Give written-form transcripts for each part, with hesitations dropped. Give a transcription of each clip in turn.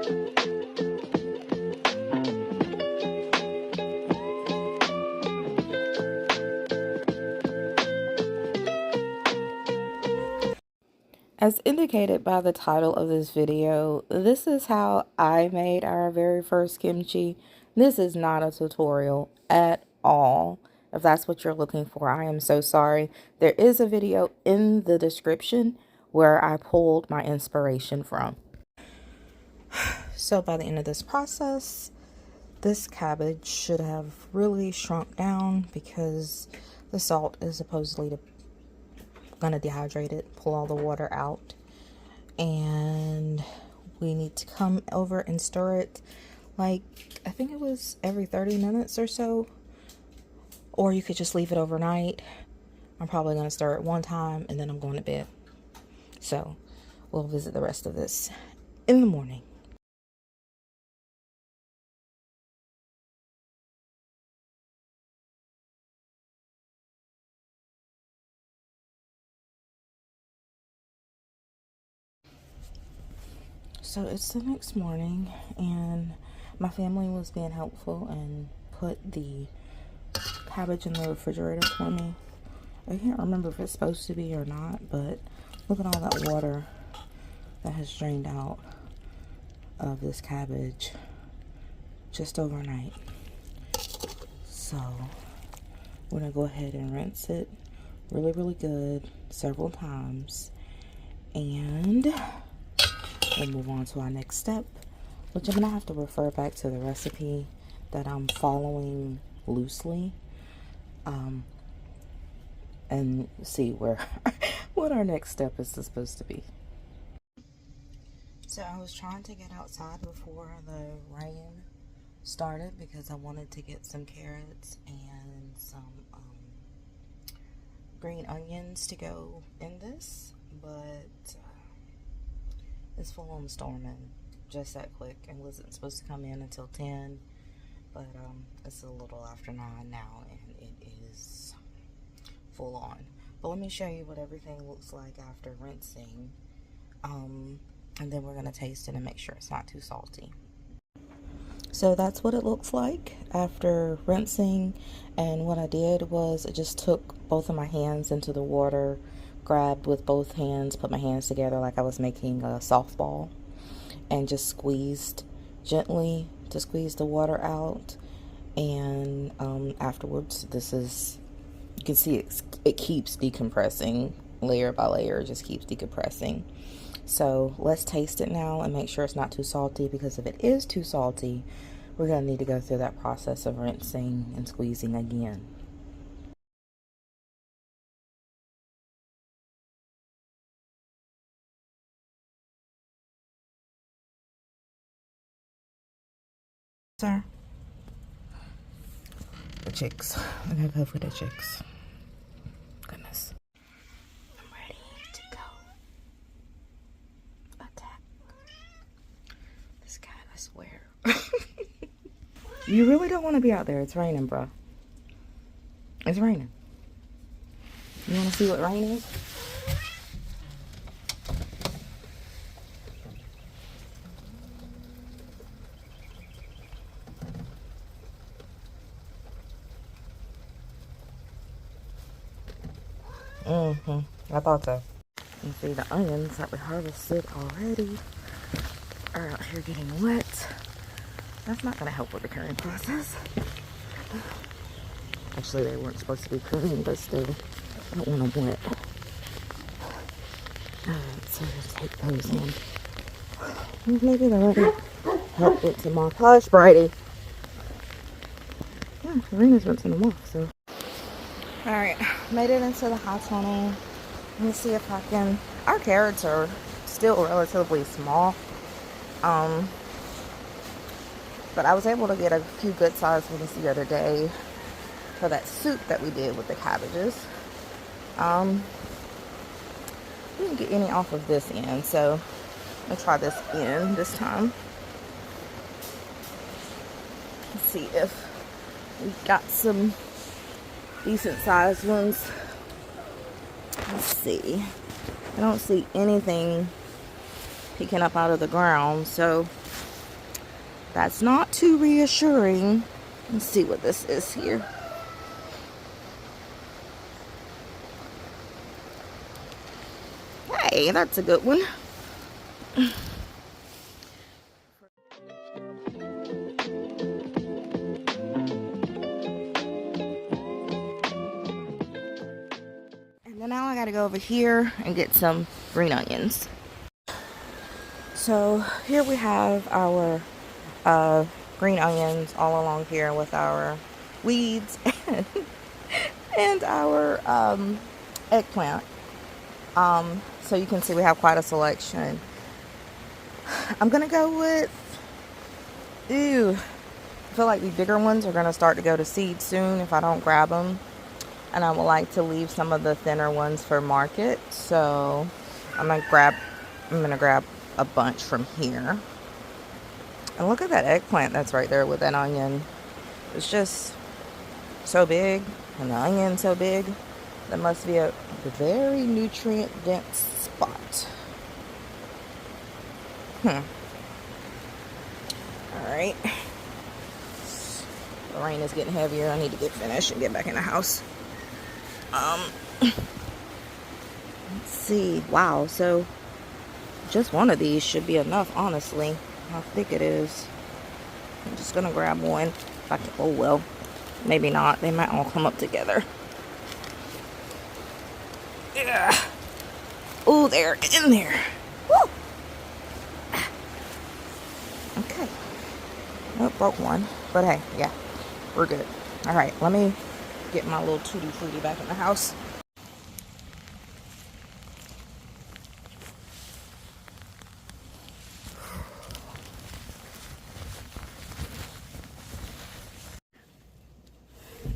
As indicated by the title of this video, this is how I made our very first kimchi. This is not a tutorial at all. If that's what you're looking for, I am so sorry. There is a video in the description where I pulled my inspiration from. So by the end of this process, this cabbage should have really shrunk down because the salt is supposedly gonna dehydrate it, pull all the water out, and we need to come over and stir it like, I think it was every 30 minutes or so, or you could just leave it overnight. I'm probably gonna stir it one time and then I'm going to bed, so we'll visit the rest of this in the morning. So it's the next morning and my family was being helpful and put the cabbage in the refrigerator for me. I can't remember if it's supposed to be or not, but look at all that water that has drained out of this cabbage just overnight. So we're gonna go ahead and rinse it really good several times, and we'll move on to our next step, which I'm gonna have to refer back to the recipe that I'm following loosely, and see where what our next step is supposed to be. So I was trying to get outside before the rain started because I wanted to get some carrots and some green onions to go in this, but it's full on storming just that quick and wasn't supposed to come in until 10, but it's a little after 9 now and it is full on. But let me show you what everything looks like after rinsing, and then we're gonna taste it and make sure it's not too salty. So that's what it looks like after rinsing, and what I did was I just took both of my hands into the water, grabbed with both hands, put my hands together like I was making a softball, and just squeezed gently to squeeze the water out. And afterwards, this is, you can see it keeps decompressing layer by layer, it just keeps decompressing. So let's taste it now and make sure it's not too salty, because if it is too salty, we're going to need to go through that process of rinsing and squeezing again. Sir? The chicks. I gotta go for the chicks. Goodness. I'm ready to go. Attack. This cat, I swear. You really don't want to be out there. It's raining, bro. It's raining. You want to see what rain is? I thought so. You see the onions that we harvested already are out here getting wet. That's not going to help with the curing process. Actually, they weren't supposed to be curing, but still, I don't want them wet. Alright, so just take those in. Maybe they're ready. Help it to my hush, Brady. Yeah, Serena's rinsing them off, so. Alright, made it into the high tunnel. Let me see if I can. Our carrots are still relatively small. But I was able to get a few good sized ones the other day for that soup that we did with the cabbages. We didn't get any off of this end, so I'm gonna try this end this time. Let's see if we got some decent sized ones. Let's see. I don't see anything picking up out of the ground, so That's not too reassuring. Let's see what this is here. Hey, that's a good one. And then now I gotta go over here and get some green onions. So here we have our green onions all along here with our weeds and our eggplant. So you can see we have quite a selection. I'm gonna go with, I feel like the bigger ones are gonna start to go to seed soon if I don't grab them. And I would like to leave some of the thinner ones for market. So I'm gonna grab a bunch from here. And look at that eggplant that's right there with that onion. It's just so big, and the onion so big. That must be a very nutrient dense spot. Alright. The rain is getting heavier. I need to get finished and get back in the house. Let's see. Wow, so just one of these should be enough, honestly. How thick it is. I'm just gonna grab one. If I can, oh well. Maybe not. They might all come up together. Yeah. Oh, they're in there. Woo! Okay. Oh, broke one. But hey, yeah, we're good. All right, let me get my little tutti frutti back in the house.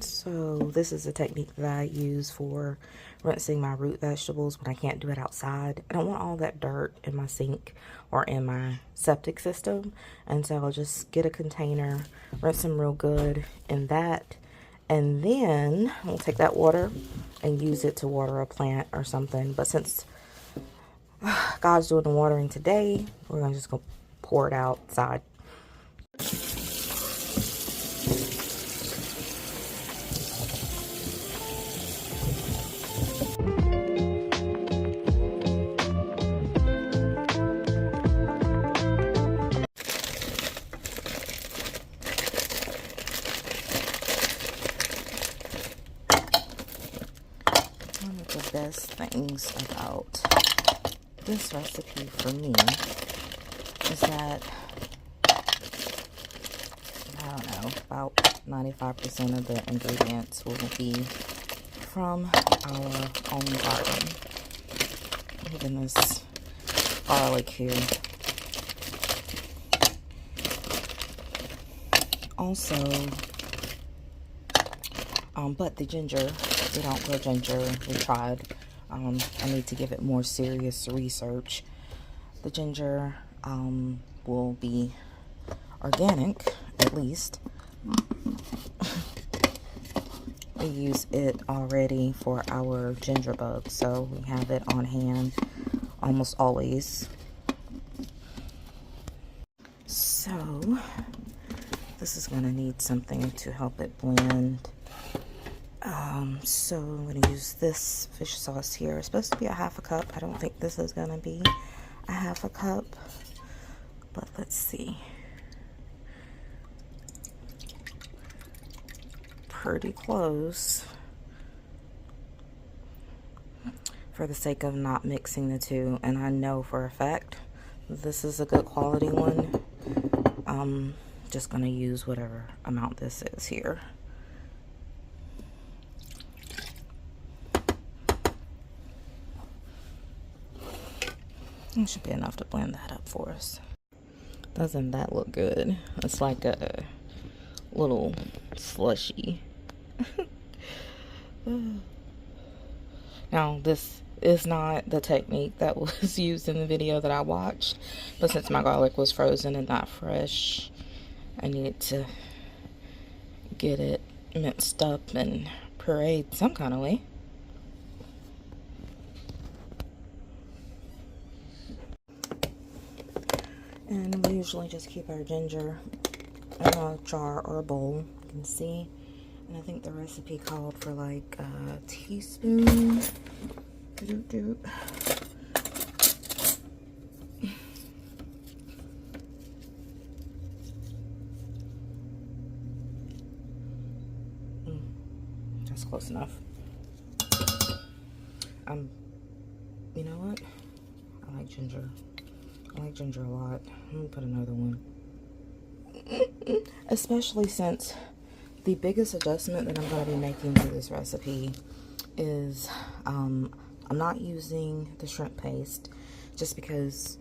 So this is a technique that I use for rinsing my root vegetables when I can't do it outside. I don't want all that dirt in my sink or in my septic system. And so I'll just get a container, rinse them real good in that. And then we'll take that water and use it to water a plant or something. But since God's doing the watering today, we're gonna just go pour it outside. One of the best things about this recipe for me is that, I don't know, about 95% of the ingredients will be from our own garden. Even this garlic here. Also, but the ginger, we don't grow ginger. We tried. I need to give it more serious research. The ginger will be organic, at least. We use it already for our ginger bugs, so we have it on hand almost always. So this is going to need something to help it blend. So I'm going to use this fish sauce here. It's supposed to be a half a cup. I don't think this is going to be a half a cup, but let's see. Pretty close, for the sake of not mixing the two. And I know for a fact this is a good quality one. I'm just going to use whatever amount this is here. It should be enough to blend that up for us. Doesn't that look good? It's like a little slushy. Now, this is not the technique that was used in the video that I watched, but since my garlic was frozen and not fresh, I needed to get it minced up and pureed some kind of way. And we usually just keep our ginger in a jar or a bowl, you can see. And I think the recipe called for like a teaspoon. That's close enough. You know what? I like ginger. I like ginger a lot. I'm gonna put another one. Especially since the biggest adjustment that I'm going to be making to this recipe is I'm not using the shrimp paste just because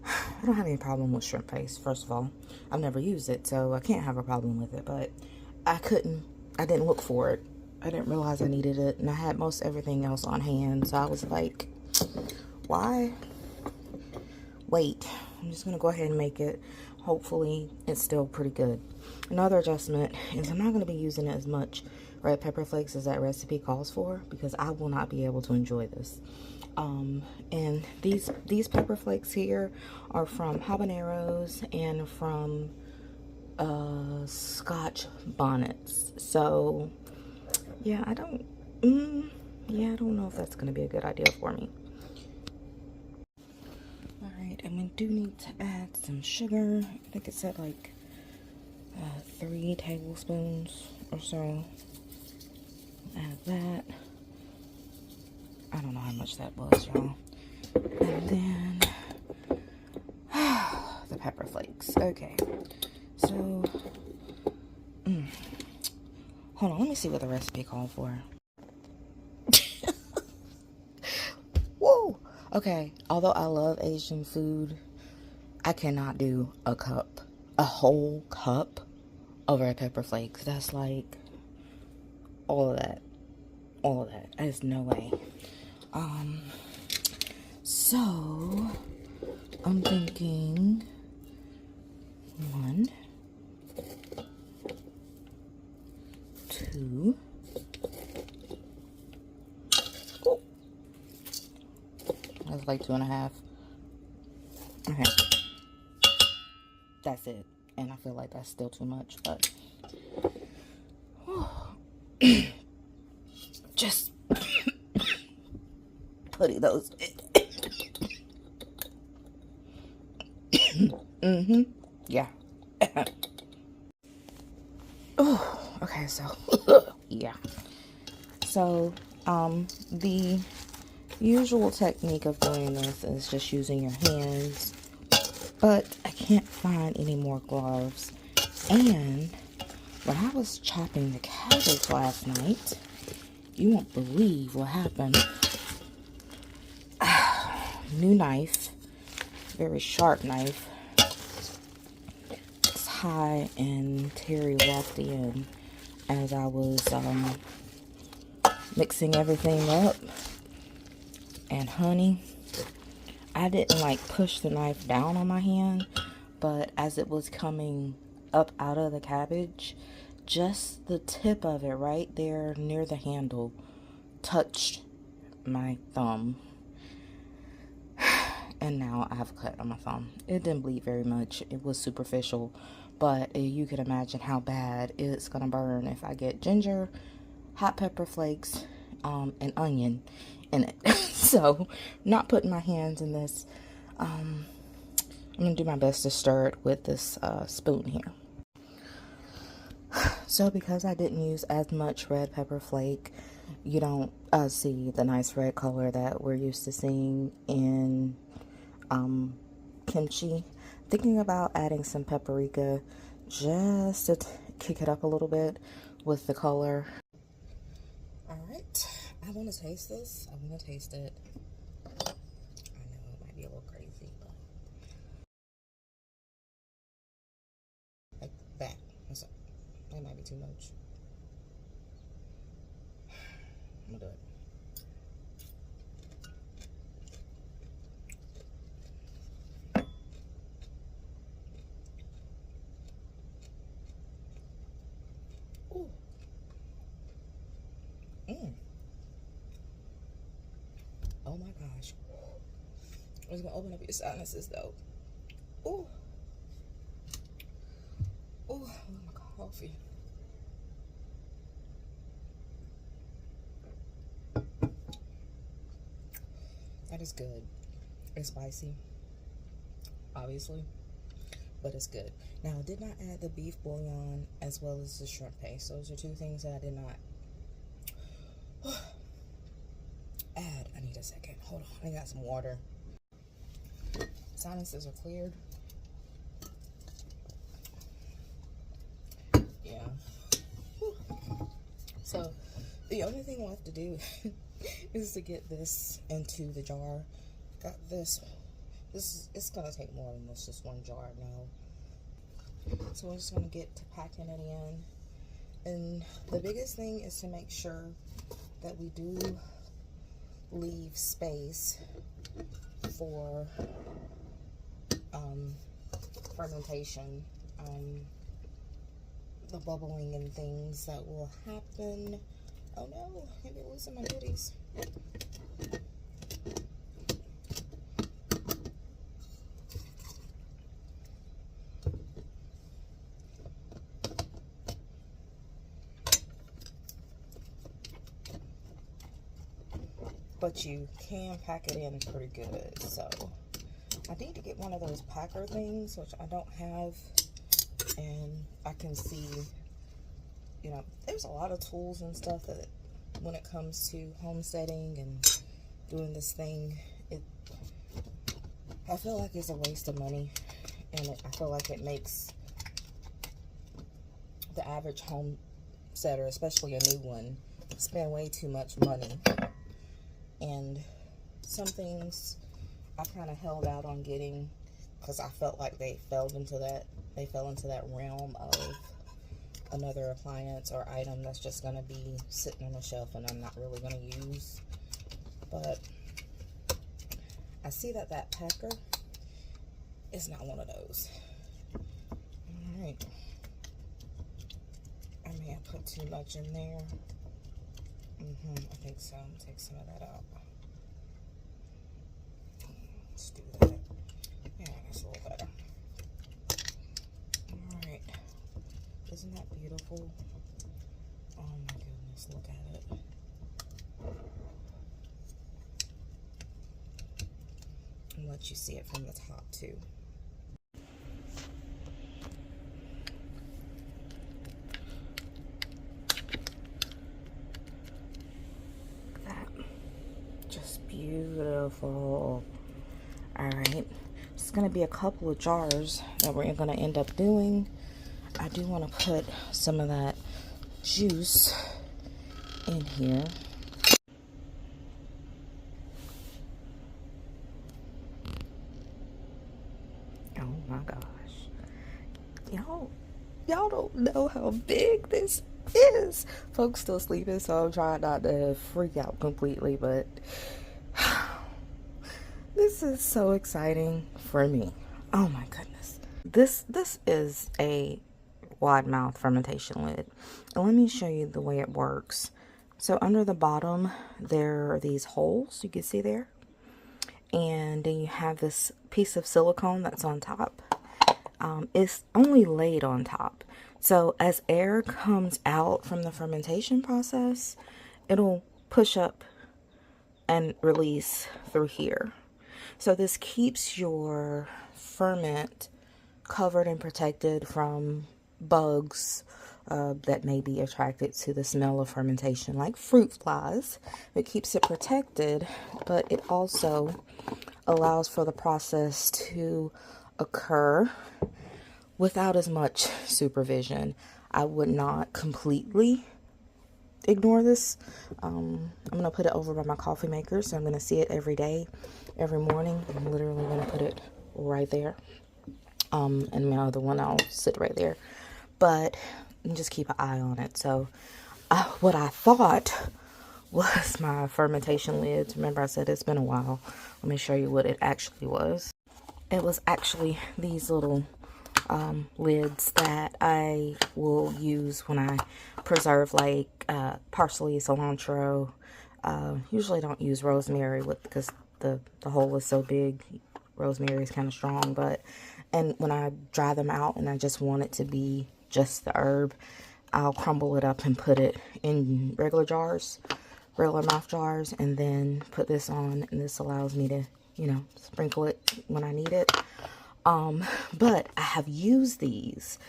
I don't have any problem with shrimp paste. First of all, I've never used it, so I can't have a problem with it, but I didn't look for it. I didn't realize I needed it, and I had most everything else on hand, so I was like, why wait? I'm just gonna go ahead and make it. Hopefully it's still pretty good. Another adjustment is I'm not going to be using as much red pepper flakes as that recipe calls for, because I will not be able to enjoy this. And these pepper flakes here are from habaneros and from Scotch bonnets. So yeah, I don't know if that's going to be a good idea for me. Alright, and we do need to add some sugar. I think it said like 3 tablespoons or so. Add that. I don't know how much that was, y'all. And then the pepper flakes. Okay, so hold on, let me see what the recipe called for. Whoa. Okay, although I love Asian food, I cannot do a whole cup of red pepper flakes. That's like all of that. There's no way. So I'm thinking 1, 2. Oh, that's like 2.5. Okay, that's it. And I feel like that's still too much, but just putting those. Yeah. Oh, okay, so yeah. So the usual technique of doing this is just using your hands, but I can't find any more gloves. And when I was chopping the cabbage last night, you won't believe what happened. New knife, very sharp knife. It's high, and Terry walked in as I was mixing everything up. And honey, I didn't like push the knife down on my hand, but as it was coming up out of the cabbage, just the tip of it right there near the handle touched my thumb. And now I have a cut on my thumb. It didn't bleed very much. It was superficial, but you can imagine how bad it's gonna burn if I get ginger, hot pepper flakes, and onion in it. So, not putting my hands in this. I'm gonna do my best to stir it with this spoon here. So, because I didn't use as much red pepper flake, you don't see the nice red color that we're used to seeing in kimchi. Thinking about adding some paprika just to kick it up a little bit with the color. Alright, I want to taste this. I want to taste it. I know it might be a little crazy, but like that. That might be too much. I'm gonna do it. Ooh. Oh my gosh. It's gonna open up your sinuses though. Oh, oh, my coffee. That is good. It's spicy, obviously, but it's good. Now, I did not add the beef bouillon as well as the shrimp paste. Those are two things that I did not add. I need a second. Hold on. I got some water. Sinuses are cleared. Yeah. Whew. So, the only thing left to do is to get this into the jar. Got this. It's gonna take more than this, just one jar now. So we're just gonna get to packing it in. And the biggest thing is to make sure that we do leave space for fermentation, the bubbling and things that will happen. Oh no, maybe losing my goodies. But you can pack it in pretty good. So I need to get one of those packer things, which I don't have, and I can see, you know, there's a lot of tools and stuff that when it comes to homesteading and doing this thing, I feel like it's a waste of money, and I feel like it makes the average homesteader, especially a new one, spend way too much money. And some things I kind of held out on getting because I felt like they fell into that realm of another appliance or item that's just going to be sitting on the shelf and I'm not really going to use. But I see that packer is not one of those. Alright. I may have put too much in there. I think so. Take some of that out. Let's do that. Yeah, that's a little better. Alright. Isn't that beautiful? Oh my goodness, look at it. And let you see it from the top too. Beautiful. All right, it's gonna be a couple of jars that we're gonna end up doing. I do want to put some of that juice in here. Oh my gosh, y'all don't know how big this is. Folks still sleeping, so I'm trying not to freak out completely, but this is so exciting for me. Oh my goodness. This is a wide mouth fermentation lid. And let me show you the way it works. So under the bottom, there are these holes you can see there. And then you have this piece of silicone that's on top. It's only laid on top. So as air comes out from the fermentation process, it'll push up and release through here. So this keeps your ferment covered and protected from bugs that may be attracted to the smell of fermentation, like fruit flies. It keeps it protected, but it also allows for the process to occur without as much supervision. I would not completely ignore this. I'm going to put it over by my coffee maker, so I'm going to see it every day, every morning. I'm literally going to put it right there. And my other one, I'll sit right there. But just keep an eye on it. So what I thought was my fermentation lids. Remember I said it's been a while. Let me show you what it actually was. It was actually these little lids that I will use when I preserve like parsley, cilantro. Usually don't use rosemary because the hole is so big. Rosemary is kind of strong, but And when I dry them out and I just want it to be just the herb, I'll crumble it up and put it in regular jars, regular mouth jars, and then put this on, and this allows me to, you know, sprinkle it when I need it. But I have used these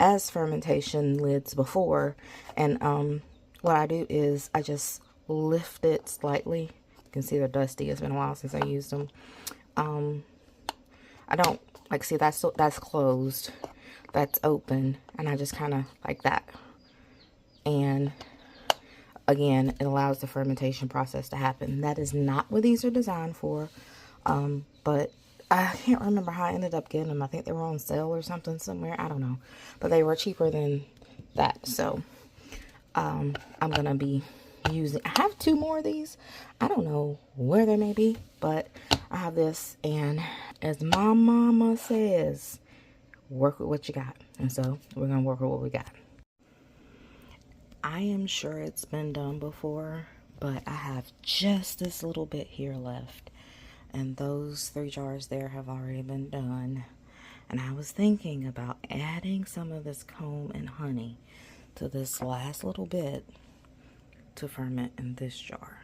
as fermentation lids before, and what I do is I just lift it slightly. You can see they're dusty. It's been a while since I used them. I don't like, see, that's closed, that's open, and I just kind of like that. And again, it allows the fermentation process to happen. That is not what these are designed for, but I can't remember how I ended up getting them. I think they were on sale or something somewhere. I don't know. But they were cheaper than that. So I'm going to be using, I have 2 more of these. I don't know where they may be, but I have this. And as my mama says, work with what you got. And so we're going to work with what we got. I am sure it's been done before, but I have just this little bit here left. And those 3 jars there have already been done. And I was thinking about adding some of this comb and honey to this last little bit to ferment in this jar.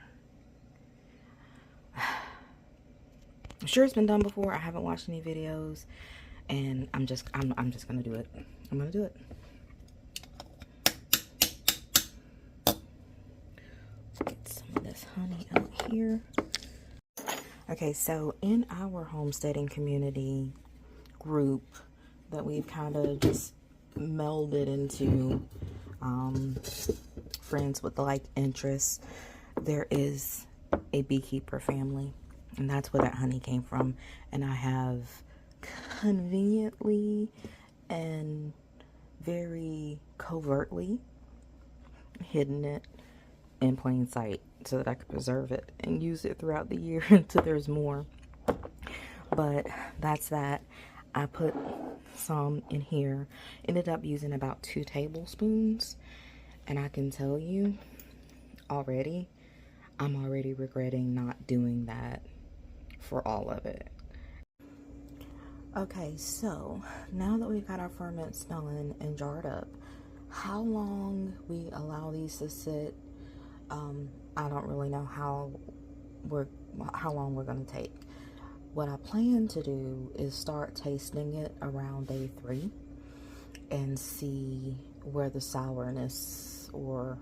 I'm sure it's been done before. I haven't watched any videos, and I'm just gonna do it. I'm gonna do it. Get some of this honey out here. Okay, so in our homesteading community group that we've kind of just melded into friends with like interests, there is a beekeeper family, and that's where that honey came from. And I have conveniently and very covertly hidden it in plain sight so that I could preserve it and use it throughout the year until there's more. But that's that. I put some in here. Ended up using about 2 tablespoons, and I can tell you already, I'm already regretting not doing that for all of it. Okay, so now that we've got our ferment smelling and jarred up, how long we allow these to sit, I don't really know how long we're going to take. What I plan to do is start tasting it around day 3 and see where the sourness or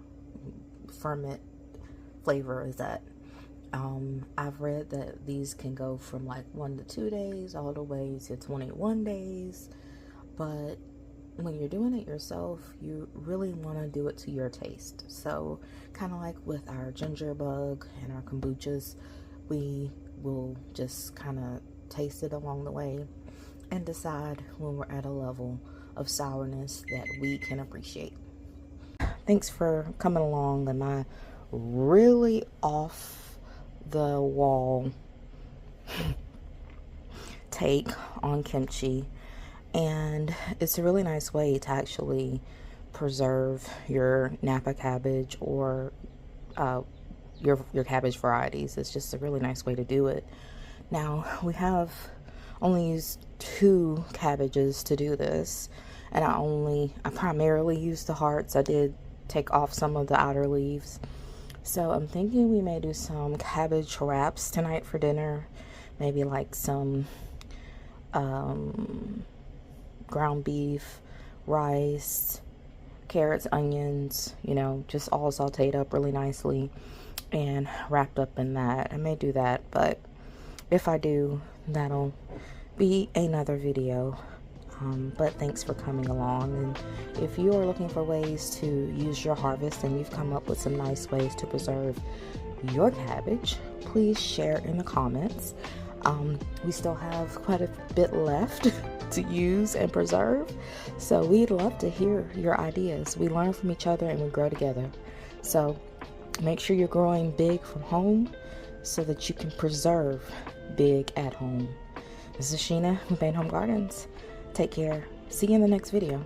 ferment flavor is at. I've read that these can go from like 1 to 2 days all the way to 21 days, but when you're doing it yourself, you really want to do it to your taste. So kind of like with our ginger bug and our kombuchas, we will just kind of taste it along the way and decide when we're at a level of sourness that we can appreciate. Thanks for coming along on my really off the wall take on kimchi. And it's a really nice way to actually preserve your Napa cabbage or your cabbage varieties. It's just a really nice way to do it. Now, we have only used 2 cabbages to do this, and I primarily used the hearts. I did take off some of the outer leaves. So I'm thinking we may do some cabbage wraps tonight for dinner. Maybe like some ground beef, rice, carrots, onions, you know, just all sauteed up really nicely and wrapped up in that. I may do that, but if I do, that'll be another video. But thanks for coming along. And if you are looking for ways to use your harvest and you've come up with some nice ways to preserve your cabbage, please share in the comments. We still have quite a bit left to use and preserve, so we'd love to hear your ideas. We learn from each other and we grow together. So make sure you're growing big from home so that you can preserve big at home. This is Sheena with Bainhomegardens. Take care. See you in the next video.